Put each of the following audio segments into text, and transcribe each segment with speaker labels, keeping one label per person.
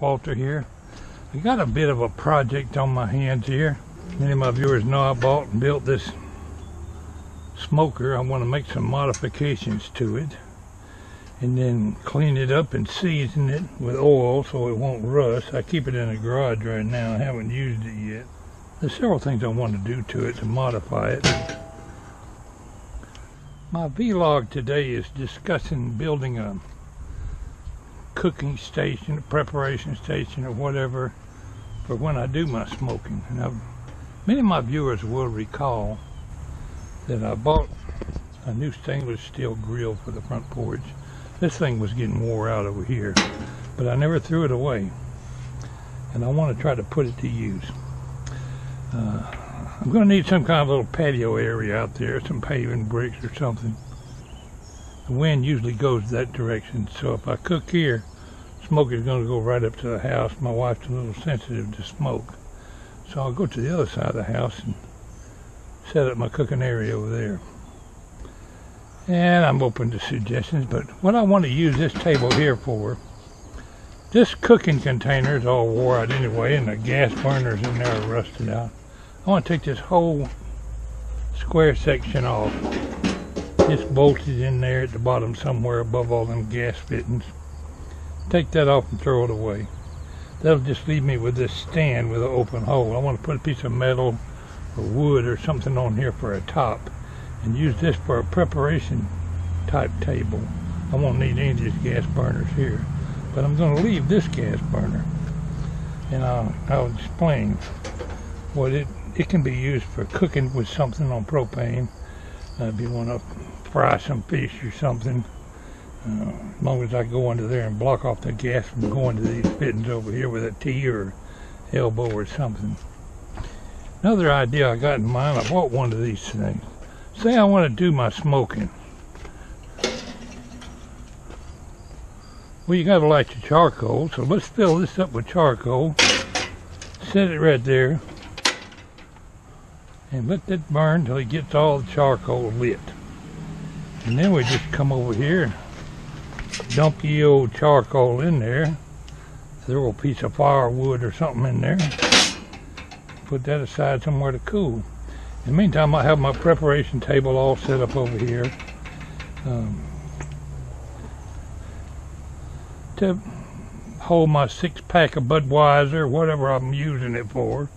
Speaker 1: Walter here. I got a bit of a project on my hands here. Many of my viewers know I bought and built this smoker. I want to make some modifications to it and then clean it up and season it with oil so it won't rust. I keep it in the garage right now. I haven't used it yet. There's several things I want to do to it to modify it. My vlog today is discussing building a cooking station, a preparation station, or whatever for when I do my smoking. Now, many of my viewers will recall that I bought a new stainless steel grill for the front porch. This thing was getting wore out over here, but I never threw it away, and I want to try to put it to use. I'm going to need some kind of little patio area out there, some paving bricks or something. The wind usually goes that direction, so if I cook here, smoke is going to go right up to the house. My wife's a little sensitive to smoke, so I'll go to the other side of the house and set up my cooking area over there. And I'm open to suggestions, but what I want to use this table here for, this cooking container is all wore out anyway, and the gas burners in there are rusted out. I want to take this whole square section off. It's bolted in there at the bottom somewhere above all them gas fittings. Take that off and throw it away. That'll just leave me with this stand with an open hole. I want to put a piece of metal or wood or something on here for a top and use this for a preparation type table. I won't need any of these gas burners here, but I'm going to leave this gas burner, and I'll explain what it can be used for cooking with something on propane. If you want to fry some fish or something, as long as I go under there and block off the gas from going to these fittings over here with a T or elbow or something. Another idea I got in mind, I bought one of these things. Say I want to do my smoking. Well, you got to light your charcoal, so let's fill this up with charcoal. Set it right there and let that burn until it gets all the charcoal lit. And then we just come over here, dump the old charcoal in there, throw a piece of firewood or something in there, put that aside somewhere to cool. In the meantime, I have my preparation table all set up over here to hold my 6-pack of Budweiser, whatever I'm using it for.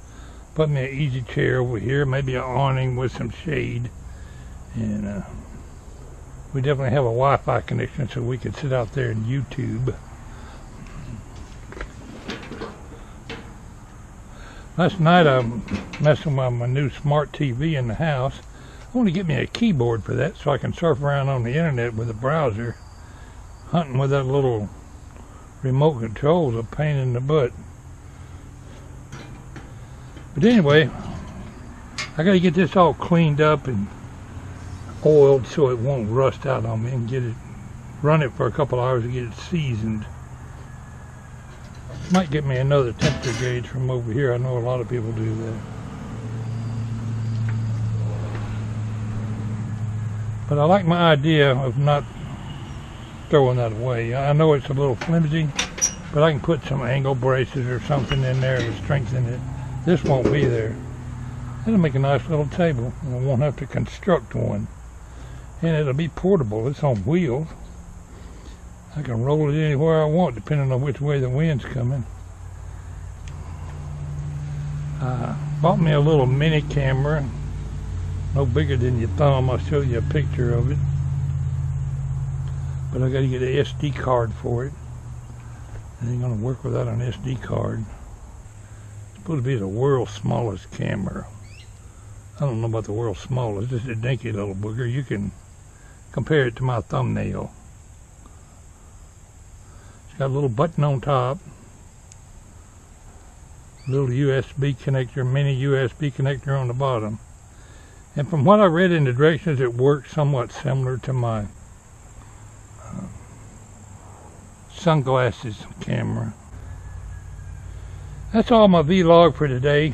Speaker 1: Put me an easy chair over here, maybe an awning with some shade, and we definitely have a Wi-Fi connection so we could sit out there and YouTube. Last night I'm messing with my new smart TV in the house. I want to get me a keyboard for that so I can surf around on the internet with a browser. Hunting with that little remote control is a pain in the butt. But anyway, I got to get this all cleaned up and oiled so it won't rust out on me, and run it for a couple hours to get it seasoned. Might get me another temperature gauge from over here. I know a lot of people do that. But I like my idea of not throwing that away. I know it's a little flimsy, but I can put some angle braces or something in there to strengthen it. This won't be there. It'll make a nice little table, and I won't have to construct one. And it'll be portable. It's on wheels. I can roll it anywhere I want depending on which way the wind's coming. I bought me a little mini camera, no bigger than your thumb. I'll show you a picture of it. But I got to get an SD card for it. It ain't going to work without an SD card. It's supposed to be the world's smallest camera. I don't know about the world's smallest. It's a dinky little booger. You can compare it to my thumbnail. It's got a little button on top, little USB connector, mini USB connector on the bottom. And from what I read in the directions, it works somewhat similar to my sunglasses camera. That's all my vlog for today.